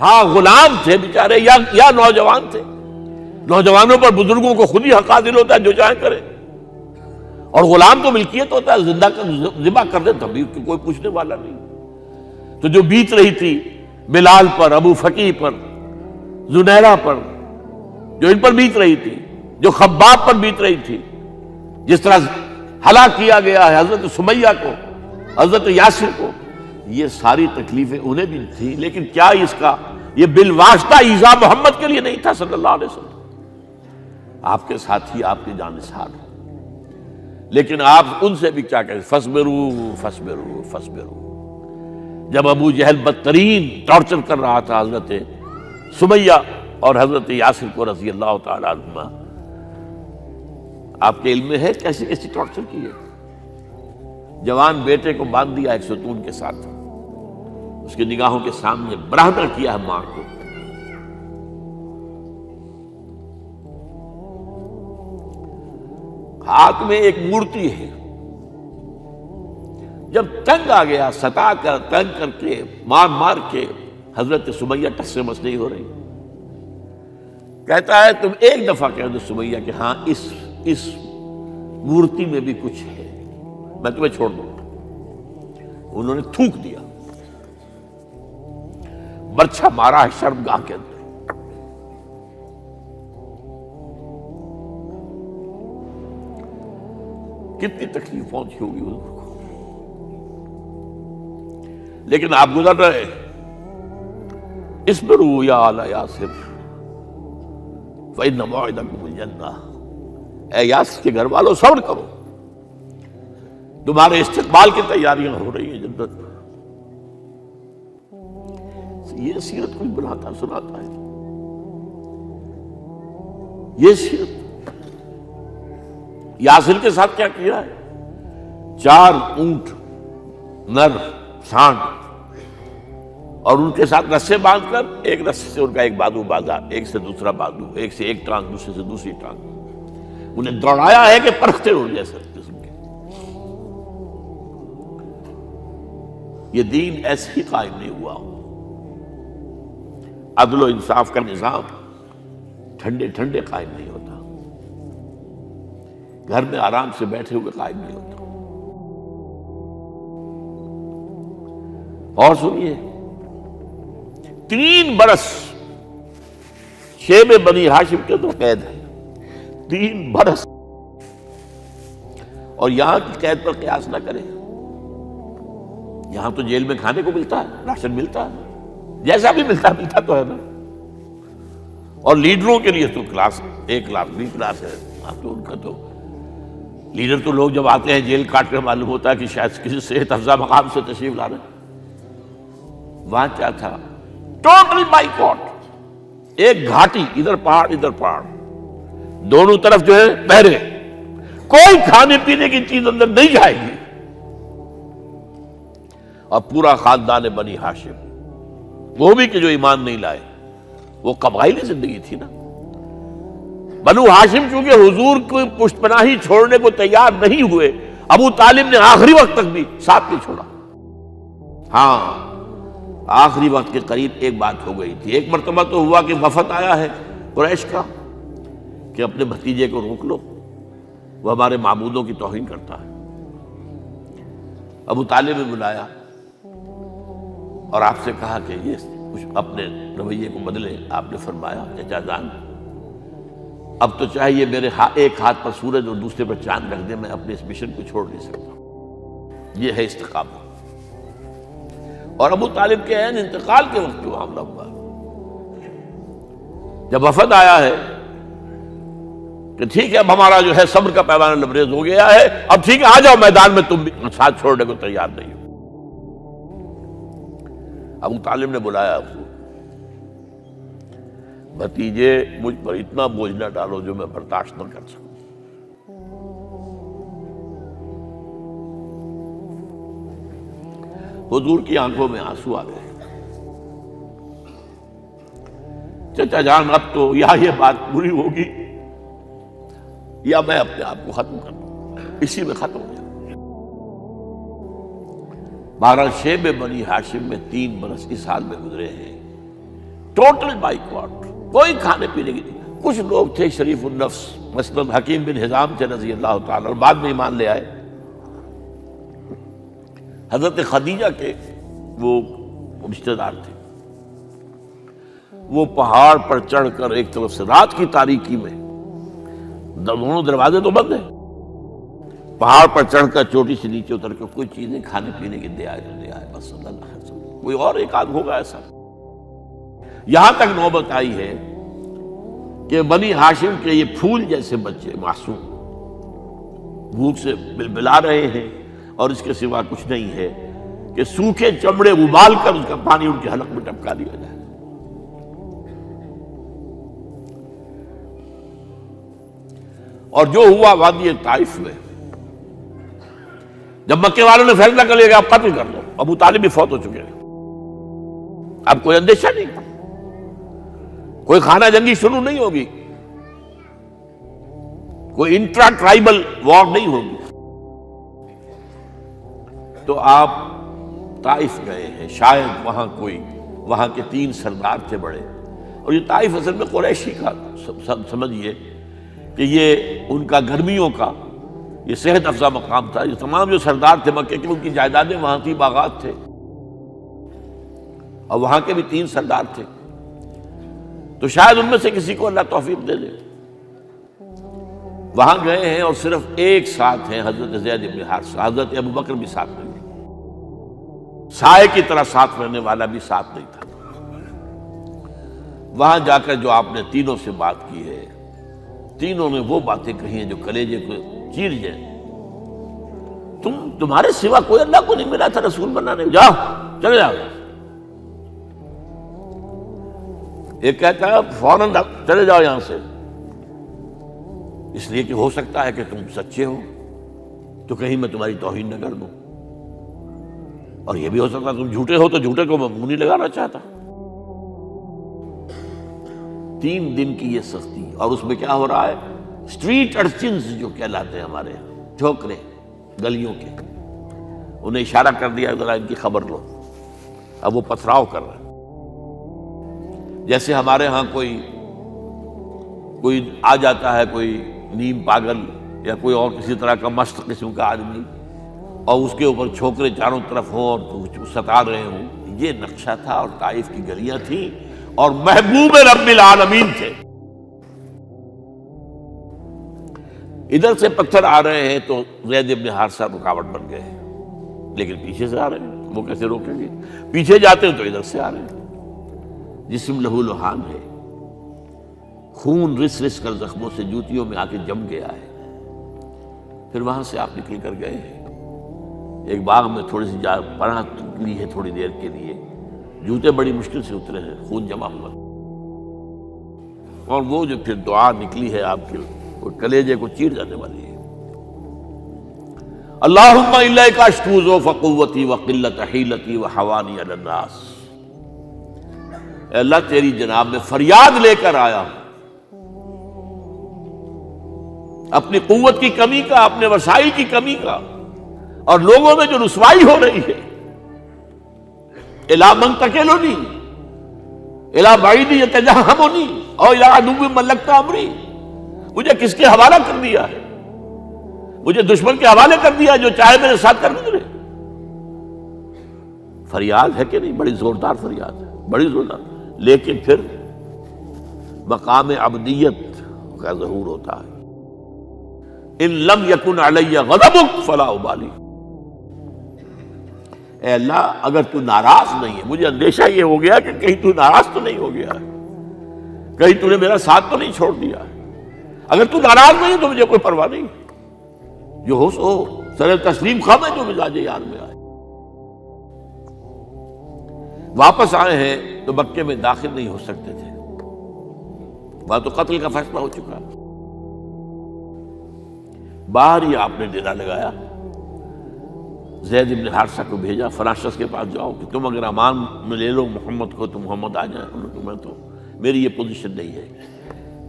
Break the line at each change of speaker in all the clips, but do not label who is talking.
ہاں غلام تھے بیچارے یا نوجوان تھے. نوجوانوں پر بزرگوں کو خود ہی حق حاصل ہوتا ہے، جو چاہے کرے. اور غلام تو ملکیت ہوتا ہے، زندہ ذبح کر دے تبھی کوئی پوچھنے والا نہیں. تو جو بیت رہی تھی بلال پر، ابو فقی پر، زنیرہ پر، جو ان پر بیت رہی تھی، جو خباب پر بیت رہی تھی، جس طرح ہلاک کیا گیا ہے حضرت سمیہ کو، حضرت یاسر کو، یہ ساری تکلیفیں انہیں بھی تھی. لیکن کیا اس کا یہ بالواسطہ ایذا محمد کے لیے نہیں تھا صلی اللہ علیہ وسلم؟ آپ کے ساتھی آپ کے جانثار ہیں، لیکن آپ ان سے بھی کیا کہیں، فصبروا فصبروا فصبروا. جب ابو جہل بدترین ٹارچر کر رہا تھا حضرت سمیہ اور حضرت یاسر کو رضی اللہ تعالی عنہما، آپ کے علم میں ہے کیسی کیسی ٹارچر کی ہے. جوان بیٹے کو باندھ دیا ایک ستون کے ساتھ، اس کی نگاہوں کے سامنے برہنہ کیا ہے ماں کو. ہاتھ میں ایک مورتی ہے. جب تنگ آ گیا، ستا کر تنگ کر کے مار مار کے حضرت سمیہ ٹس سے مس نہیں ہو رہی. کہتا ہے تم ایک دفعہ کہہ دو سمیہ کہ ہاں اس مورتی میں بھی کچھ ہے، میں تمہیں چھوڑ دوں گا. انہوں نے تھوک دیا، برچھا مارا ہے شرمگاہ کے اندر. کتنی تکلیف پہنچی ہوگی حضور کو. لیکن آپ گزر رہے، اصبروا یا آل یاسر فإن موعدکم الجنہ. اے یاسر کے گھر والوں صبر کرو، تمہارے استقبال کی تیاریاں ہو رہی ہیں جنت. یہ سیرت کچھ بلاتا سناتا ہے. یہ سیرت یاسر کے ساتھ کیا کیا ہے؟ 4 اونٹ نر سانڈ، اور ان کے ساتھ رسے باندھ کر ایک رسے سے ان کا ایک بازو باندھا، ایک سے دوسرا بازو، ایک سے ایک ٹانگ، دوسرے سے دوسری ٹانگ. انہیں دوڑایا ہے کہ پرکھتے اڑ جیسے قسم کے. یہ دین ایسے ہی قائم نہیں ہوا. عدل و انصاف کا نظام ٹھنڈے ٹھنڈے قائم نہیں ہوتا، گھر میں آرام سے بیٹھے ہوئے قائم نہیں ہوتا. اور سنیے، 3 برس شیب بنی ہاشم کے اندر قید ہے. 3 برس. اور یہاں کی قید پر قیاس نہ کریں. یہاں تو جیل میں کھانے کو ملتا ہے، راشن ملتا ہے، جیسا بھی ملتا تو ہے نا. اور لیڈروں کے لیے تو class A class B class ہے. آپ تو ان کا تو لیڈر تو لوگ جب آتے ہیں جیل کاٹ کر معلوم ہوتا ہے کہ شاید کسی صحت افزا مقام سے تشریف لا رہے ہیں. وہاں کیا تھا؟ Total boycott. ایک گھاٹی، ادھر پہاڑ ادھر پہاڑ، دونوں طرف جو ہے پہرے. کوئی کھانے پینے کی چیز اندر نہیں جائے گی. اور پورا خاندان بنی ہاشم، وہ بھی کہ جو ایمان نہیں لائے، وہ قبائلی زندگی تھی نا. بنو ہاشم چونکہ حضور کو پشت پناہی چھوڑنے کو تیار نہیں ہوئے، ابو طالب نے آخری وقت تک بھی ساتھ نہیں چھوڑا. ہاں آخری وقت کے قریب ایک بات ہو گئی تھی. ایک مرتبہ تو ہوا کہ وفد آیا ہے قریش کا کہ اپنے بھتیجے کو روک لو، وہ ہمارے معبودوں کی توہین کرتا ہے. ابو طالب نے بلایا اور آپ سے کہا کہ یہ کچھ اپنے رویے کو بدلے. آپ نے فرمایا چچا جان، اب تو چاہے یہ میرے ایک ہاتھ پر سورج اور دوسرے پر چاند رکھ دے، میں اپنے اس مشن کو چھوڑ نہیں سکتا. یہ ہے استقامت. اور ابو طالب کے عین انتقال کے وقت جو معاملہ ہوا، جب وفد آیا ہے کہ ٹھیک ہے اب ہمارا جو ہے صبر کا پیمانہ لبریز ہو گیا ہے، اب ٹھیک ہے آ جاؤ میدان میں، تم بھی ساتھ چھوڑنے کو تیار نہیں ہو. ابو طالب نے بلایا، بھتیجے مجھ پر اتنا بوجھ نہ ڈالو جو میں برداشت نہ کر سکوں. حضور کی آنکھوں میں آنسو آ گئے. چچا جان اب تو یا یہ بات پوری ہوگی یا میں اپنے آپ کو ختم کر دوں، اسی میں ختم ہو جائے. بہرحال شیب بنی ہاشم میں 3 برس اس حال میں گزرے ہیں ٹوٹل بائیکاٹ، کوئی کھانے پینے کی نہیں۔ کچھ لوگ تھے شریف النفس، مثلا حکیم بن حزام تھے رضی اللہ تعالیٰ، اور بعد میں ایمان لے آئے۔ حضرت خدیجہ کے وہ رشتہ دار تھے، وہ پہاڑ پر چڑھ کر ایک طرف سے رات کی تاریکی میں، دونوں دروازے تو بند ہیں، پہاڑ پر چڑھ کر چوٹی سے نیچے اتر کر کوئی چیزیں کھانے پینے کی دے آئے تو دے آئے، بس صلی اللہ علیہ وسلم۔ کوئی اور ایک آدھ ہوگا ایسا۔ یہاں تک نوبت آئی ہے کہ بنی ہاشم کے یہ پھول جیسے بچے معصوم بھوک سے بلبلا رہے ہیں، اور اس کے سوا کچھ نہیں ہے کہ سوکھے چمڑے ابال کر اس کا پانی ان کے حلق میں ٹپکا دیا جائے۔ اور جو ہوا وادی طائف میں، جب مکے والوں نے فیصلہ کر لیا کہ آپ قتل کر دو، ابو طالب بھی فوت ہو چکے ہیں، اب کوئی اندیشہ نہیں، کوئی خانہ جنگی شروع نہیں ہوگی، کوئی انٹرا ٹرائبل وار نہیں ہوگی، تو آپ طائف گئے ہیں۔ شاید وہاں کے 3 سردار تھے بڑے، اور یہ طائف اصل میں قریشی کا سمجھیے کہ یہ ان کا گرمیوں کا یہ صحت افزا مقام تھا۔ یہ تمام جو سردار تھے مکے کے، ان کی جائیدادیں وہاں تھی، باغات تھے، اور وہاں کے بھی 3 سردار تھے، تو شاید ان میں سے کسی کو اللہ توفیق دے دے۔ وہاں گئے ہیں اور صرف ایک ساتھ ہیں، حضرت زید بن حارثہ، حضرت ابو بکر بھی ساتھ نہیں، سائے کی طرح ساتھ رہنے والا بھی ساتھ نہیں تھا۔ وہاں جا کر جو آپ نے تینوں سے بات کی ہے، تینوں نے وہ باتیں کہی ہیں جو کلیجے کو چیر جائیں۔ تمہارے سوا کوئی اللہ کو نہیں ملا تھا رسول بنانے، جاؤ چلے جاؤ۔ ایک کہتا ہے فوراً چلے جاؤ یہاں سے، اس لیے کہ ہو سکتا ہے کہ تم سچے ہو تو کہیں میں تمہاری توہین نہ کر دوں، اور یہ بھی ہو سکتا ہے تم جھوٹے ہو تو جھوٹے کو میں منہ نہیں لگانا چاہتا۔ 3 دن کی یہ سختی، اور اس میں کیا ہو رہا ہے، اسٹریٹ ارچنز جو کہلاتے ہیں ہمارے یہاں، ٹھوکرے گلیوں کے، انہیں اشارہ کر دیا ذرا ان کی خبر لو، اب وہ پتھراؤ کر رہے ہیں۔ جیسے ہمارے ہاں کوئی آ جاتا ہے، کوئی نیم پاگل یا کوئی اور کسی طرح کا مست قسم کا آدمی، اور اس کے اوپر چھوکرے چاروں طرف ہوں اور ستا رہے ہوں، یہ نقشہ تھا، اور طائف کی گلیاں تھیں، اور محبوب رب العالمین تھے۔ ادھر سے پتھر آ رہے ہیں تو زید بن حارثہ رکاوٹ بن گئے ہیں، لیکن پیچھے سے آ رہے ہیں، وہ کیسے روکیں گے؟ پیچھے جاتے ہیں تو ادھر سے آ رہے ہیں۔ جسم لہو لہان ہے، خون رس رس کر زخموں سے جوتیوں میں آ کے جم گیا ہے۔ پھر وہاں سے آپ نکل کر گئے ہیں، ایک باغ میں تھوڑی سی پناہ لی ہے تھوڑی دیر کے لیے، جوتے بڑی مشکل سے اترے ہیں، خون جمع ہوا، اور وہ جو پھر دعا نکلی ہے آپ کے، وہ کلیجے کو چیر جانے والی ہے۔ اللہم الیک اشکو ضعف قوتی وقلت حیلتی وحوانی علی الناس، اے اللہ تیری جناب میں فریاد لے کر آیا ہوں، اپنی قوت کی کمی کا، اپنے وسائل کی کمی کا، اور لوگوں میں جو رسوائی ہو رہی ہے، الی من تکلنی الی بعید یتجہمنی او الی عدو ملکت امری، مجھے کس کے حوالہ کر دیا ہے، مجھے دشمن کے حوالے کر دیا جو چاہے میرے ساتھ کر گزرے۔ فریاد ہے کہ نہیں؟ بڑی زوردار فریاد ہے، بڑی زوردار، لیکن پھر مقام عبدیت کا ظہور ہوتا ہے۔ ان لم یکن علی غضبک فلا ابالی، اے اللہ اگر تو ناراض نہیں ہے، مجھے اندیشہ یہ ہو گیا کہ کہیں تو ناراض تو نہیں ہو گیا ہے، کہیں تو نے میرا ساتھ تو نہیں چھوڑ دیا ہے، اگر تو ناراض نہیں تو مجھے کوئی پرواہ نہیں، جو ہو سو سر تسلیم خم ہے جو مزاج یار میں آئے۔ واپس آئے ہیں تو مکے میں داخل نہیں ہو سکتے تھے، وہاں تو قتل کا فیصلہ ہو چکا، باہر ہی آپ نے ڈیرا لگایا، زید بن حارثہ کو بھیجا، فلاں شخص کے پاس جاؤ کہ تم اگر امان میں لے لو محمد کو تو محمد آ جائیں، میں تو میری یہ پوزیشن نہیں ہے،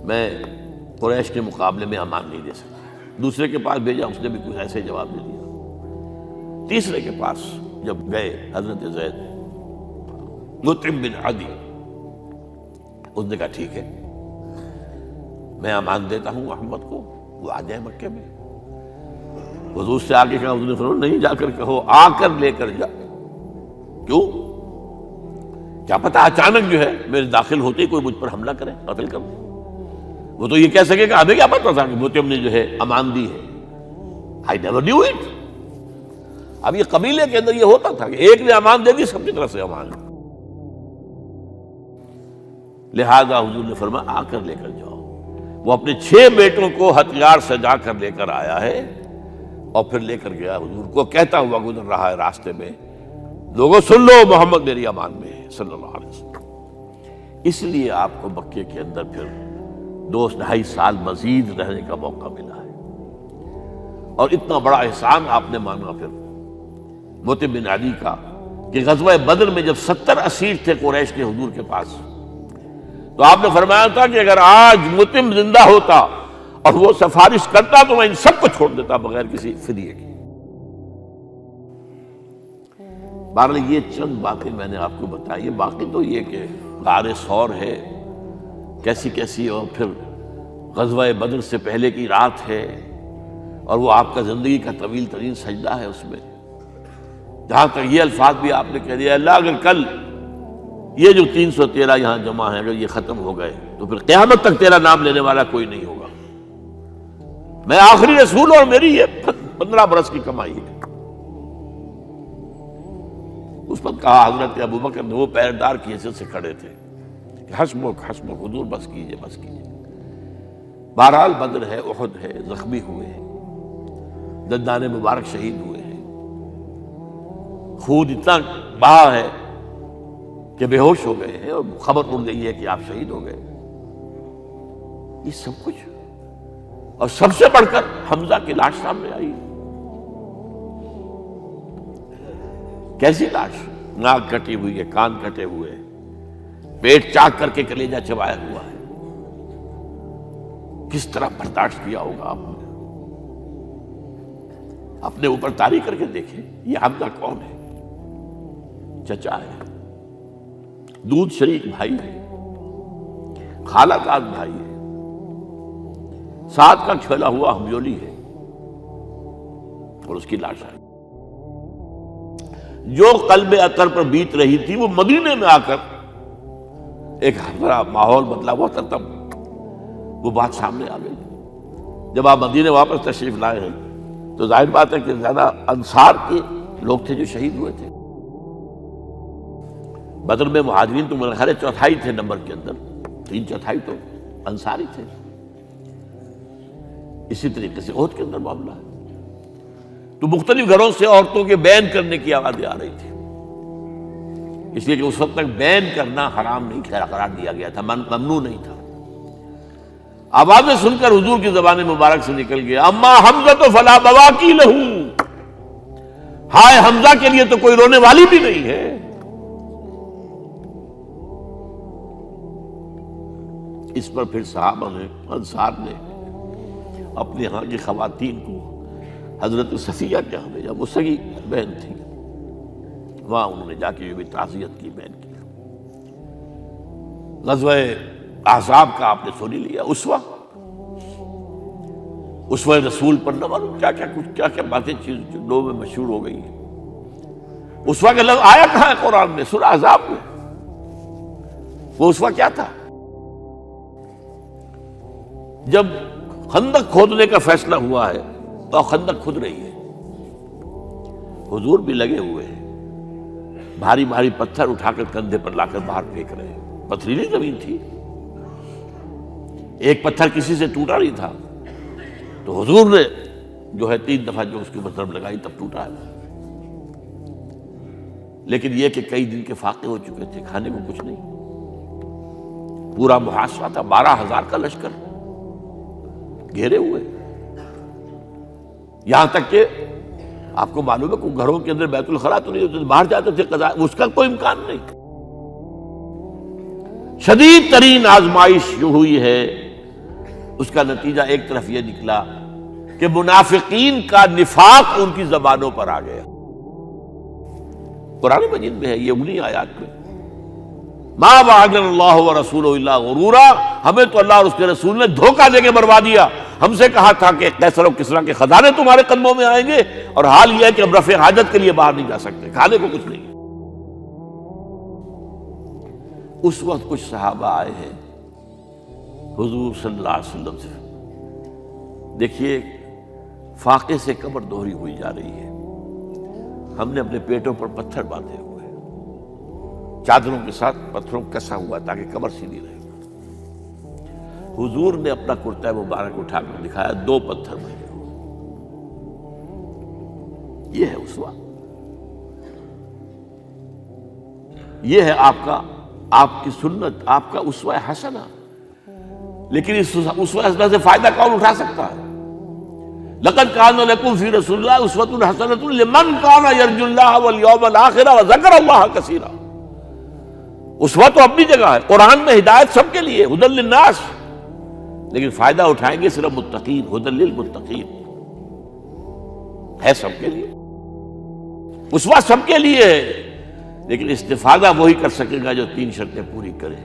میں قریش کے مقابلے میں امان نہیں دے سکتا۔ دوسرے کے پاس بھیجا، اس نے بھی کچھ ایسے جواب دے دیا۔ تیسرے کے پاس جب گئے حضرت زید، مطعم بن عدی، اس نے کہا ٹھیک ہے، میں امان دیتا ہوں محمد کو، وہ آ جائے مکے میں۔ حضور سے آگے کہا، حضور نے فرمایا نہیں جا کر کہو، آ کر لے کر جا۔ کیوں؟ کیا پتا اچانک جو ہے میرے داخل ہوتے ہی کوئی مجھ پر حملہ کرے، قتل کر دے۔ وہ تو یہ کہہ سکے کہ ہمیں کیا پتا تھا کہ موتیم نے جو ہے امان دی ہے، I never knew it۔ اب یہ قبیلے کے اندر یہ ہوتا تھا کہ ایک نے امان دے دی، سب کی طرف سے امان۔ لہذا حضور نے فرمایا آ کر لے کر جاؤ۔ وہ اپنے 6 بیٹوں کو ہتھیار سجا کر لے کر آیا ہے اور پھر لے کر گیا حضور کو، کہتا ہوا گزر رہا ہے راستے میں، لوگوں سن لو محمد میری امان میں ہے صلی اللہ علیہ وسلم۔ اس لیے آپ کو مکے کے اندر پھر 2.5 سال مزید رہنے کا موقع ملا ہے، اور اتنا بڑا احسان آپ نے مانا پھر موتیم بن عدی کا کہ غزوہ بدر میں جب 70 اسیر تھے قریش کے حضور کے پاس، تو آپ نے فرمایا تھا کہ اگر آج موتیم زندہ ہوتا اور وہ سفارش کرتا تو میں ان سب کو چھوڑ دیتا بغیر کسی فدیے کے۔ بہرحال یہ چند باتیں میں نے آپ کو بتائی، باقی تو یہ کہ غار ثور ہے کیسی کیسی، اور پھر غزوہ بدر سے پہلے کی رات ہے، اور وہ آپ کا زندگی کا طویل ترین سجدہ ہے اس میں، جہاں تک یہ الفاظ بھی آپ نے کہہ دیا، اللہ اگر کل یہ جو 313 یہاں جمع ہیں اگر یہ ختم ہو گئے تو پھر قیامت تک تیرا نام لینے والا کوئی نہیں ہوگا، میں آخری رسول اور میری یہ 15 برس کی کمائی ہے۔ اس پر کہا حضرت ابوبکر نے، وہ پہریدار کی حیثیت سے کھڑے تھے، کہ حسبک حسبک، حضور بس کیجئے بس کیجئے۔ بہرحال بدر ہے، احد ہے، زخمی ہوئے ہیں، دندان مبارک شہید ہوئے ہیں، خون اتنا بہا ہے کہ بے ہوش ہو گئے ہیں، اور خبر اڑ گئی ہے کہ آپ شہید ہو گئے۔ یہ سب کچھ، اور سب سے بڑھ کر حمزہ کی لاش سامنے آئی۔ کیسی لاش؟ ناک کٹی ہوئی ہے، کان کٹے ہوئے ہیں، پیٹ چاک کر کے کلیجہ چبایا ہوا ہے۔ کس طرح برداشت کیا ہوگا آپ نے؟ اپنے اوپر تاری کر کے دیکھیں، یہ حمزہ کون ہے؟ چچا ہے، دودھ شریک بھائی ہے، خالہ داد بھائی ہے، ساتھ کا کھیلا ہوا ہمجولی ہے، اور اس کی لاش ہے۔ جو قلب اطہر پر بیت رہی تھی وہ مدینے میں آ کر ایک بڑا ماحول بدلا ہوا تھا، تب وہ بات سامنے آ گئی۔ جب آپ مدینے واپس تشریف لائے ہیں تو ظاہر بات ہے کہ زیادہ انصار کے لوگ تھے جو شہید ہوئے تھے۔ بدر میں مہاجرین تو میرے خیال ہے 1/4 تھے نمبر کے اندر، 3/4 تو انصاری تھے۔ اسی طریقے سے احد کے اندر معاملہ ہے، تو مختلف گھروں سے عورتوں کے بین کرنے کی آوازیں آ رہی تھی، اس لیے کہ اس وقت تک بین کرنا حرام نہیں قرار دیا گیا تھا، ممنوع نہیں تھا۔ آوازیں سن کر حضور کی زبان مبارک سے نکل گیا، اما حمزہ تو فلا بواکی لہو، ہائے حمزہ کے لیے تو کوئی رونے والی بھی نہیں ہے۔ اس پر پھر صحابہ نے، انصار نے اپنے ہاں کی خواتین کو حضرت صفیہ کے ہاں بھیجا، وہ سگی بہن تھی، وہاں انہوں نے جا کے یہ بھی تعزیت کی بہن کی۔ غزوہ احزاب کا آپ نے سنی لیا، اسوہ رسول پر نہ معلوم کیا کیا باتیں چیز لوگوں میں مشہور ہو گئی ہیں۔ اسوہ کا لفظ آیا کہاں ہے قرآن میں؟ سورہ احزاب میں۔ وہ اسوہ کیا تھا؟ جب خندق کھودنے کا فیصلہ ہوا ہے تو خندق کھود رہی ہے، حضور بھی لگے ہوئے ہیں، بھاری بھاری پتھر اٹھا کر کندھے پر لا کر باہر پھینک رہے ہیں، پتھریلی زمین تھی، ایک پتھر کسی سے ٹوٹا نہیں تھا، تو حضور نے جو ہے 3 دفعہ جو اس کے اوپر ضرب لگائی تب ٹوٹا ہے۔ لیکن یہ کہ کئی دن کے فاقے ہو چکے تھے، کھانے کو کچھ نہیں، پورا محاصرہ تھا، 12,000 کا لشکر گھیرے ہوئے، یہاں تک کہ آپ کو معلوم ہے کہ گھروں کے اندر بیت الخلا تو نہیں ہوتے، باہر جاتے تھے قضاء، اس کا کوئی امکان نہیں۔ شدید ترین آزمائش جو ہوئی ہے اس کا نتیجہ ایک طرف یہ نکلا کہ منافقین کا نفاق ان کی زبانوں پر آ گیا۔ قرآن مجید میں ہے یہ، انہی آیات میں ما وعدنا اللہ ورسولہ الا غرورا، ہمیں تو اللہ اور اس کے رسول نے دھوکہ دے کے مروا دیا۔ ہم سے کہا تھا کہ قیصر و کسریٰ کے خزانے تمہارے قدموں میں آئیں گے، اور حال یہ ہے کہ اب رفع حاجت کے لیے باہر نہیں جا سکتے، کھانے کو کچھ نہیں۔ اس وقت کچھ صحابہ آئے ہیں حضور صلی اللہ علیہ وسلم سے، دیکھیے فاقے سے کمر دوہری ہوئی جا رہی ہے، ہم نے اپنے پیٹوں پر پتھر باندھے ہوئے، چادروں کے ساتھ پتھروں کسا ہوا تاکہ کمر سیدھی رہے۔ حضور نے اپنا کرتا مبارک اٹھا کر دکھایا، 2 پتھر بنے ہوئے۔ یہ ہے اسوہ، یہ ہے آپ کی سنت، آپ کا اسوہ حسنہ۔ لیکن اس اسوہ حسنہ سے فائدہ کون اٹھا سکتا ہے؟ لقد کان لکم فی رسول اللہ اسوۃ حسنۃ لمن کان یرجو اللہ والیوم الآخر وذکر اللہ کثیرا۔ اسوہ تو اپنی جگہ ہے، قرآن میں ہدایت سب کے لیے، ھدی للناس، لیکن فائدہ اٹھائیں گے صرف متقین، ھدی للمتقین ہے سب کے لیے، اسوہ سب کے لیے ہے، لیکن استفادہ وہی کر سکے گا جو 3 شرطیں پوری کرے: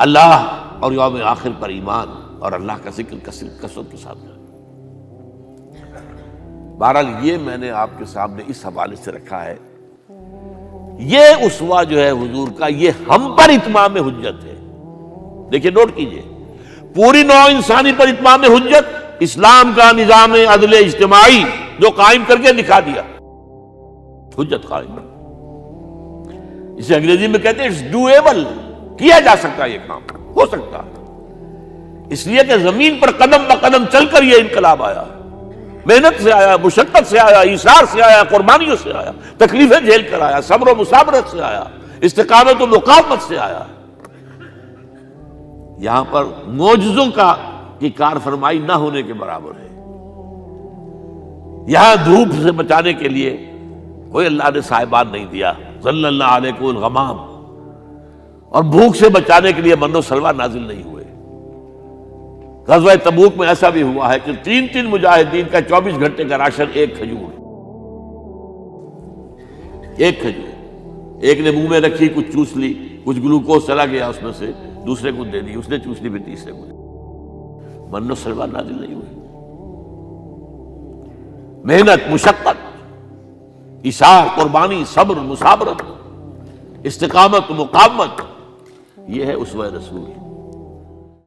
اللہ اور یوم آخر پر ایمان، اور اللہ کا ذکر کثرت کے ساتھ کرے۔ بہرحال یہ میں نے آپ کے سامنے اس حوالے سے رکھا ہے، یہ اسوہ جو ہے حضور کا، یہ ہم پر اتمام حجت ہے۔ دیکھیے نوٹ کیجئے، پوری نوع انسانی پر اتمام حجت، اسلام کا نظام عدل اجتماعی جو قائم کر کے دکھا دیا، حجت قائم، اسے انگریزی میں کہتے ہیں اٹس ڈویبل، کیا جا سکتا ہے، یہ کام ہو سکتا ہے، اس لیے کہ زمین پر قدم بقدم چل کر یہ انقلاب آیا، محنت سے آیا، مشقت سے آیا، ایثار سے آیا، قربانیوں سے آیا، تکلیفیں جھیل کر آیا، صبر و مصابرت سے آیا، استقامت و مقاومت سے آیا۔ یہاں پر معجزوں کی کار فرمائی نہ ہونے کے برابر ہے۔ یہاں دھوپ سے بچانے کے لیے کوئی اللہ نے صاحبان نہیں دیا، ظل اللہ علیکم الغمام، اور بھوک سے بچانے کے لیے من و سلوہ نازل نہیں ہوئے۔ غزوہ تبوک میں ایسا بھی ہوا ہے کہ 3 مجاہدین کا 24 گھنٹے کا راشن ایک کھجور، ایک نے منہ میں رکھی، کچھ چوس لی، کچھ گلوکوز چلا گیا اس میں سے، دوسرے کو دے دی، اس نے چوس لی، پھر تیسرے کو دے دی۔ من و سلوہ نازل نہیں ہوئے۔ محنت، مشقت، ایثار، قربانی، صبر، مصابرت، استقامت، مقاومت، یہ ہے اسوہ رسول۔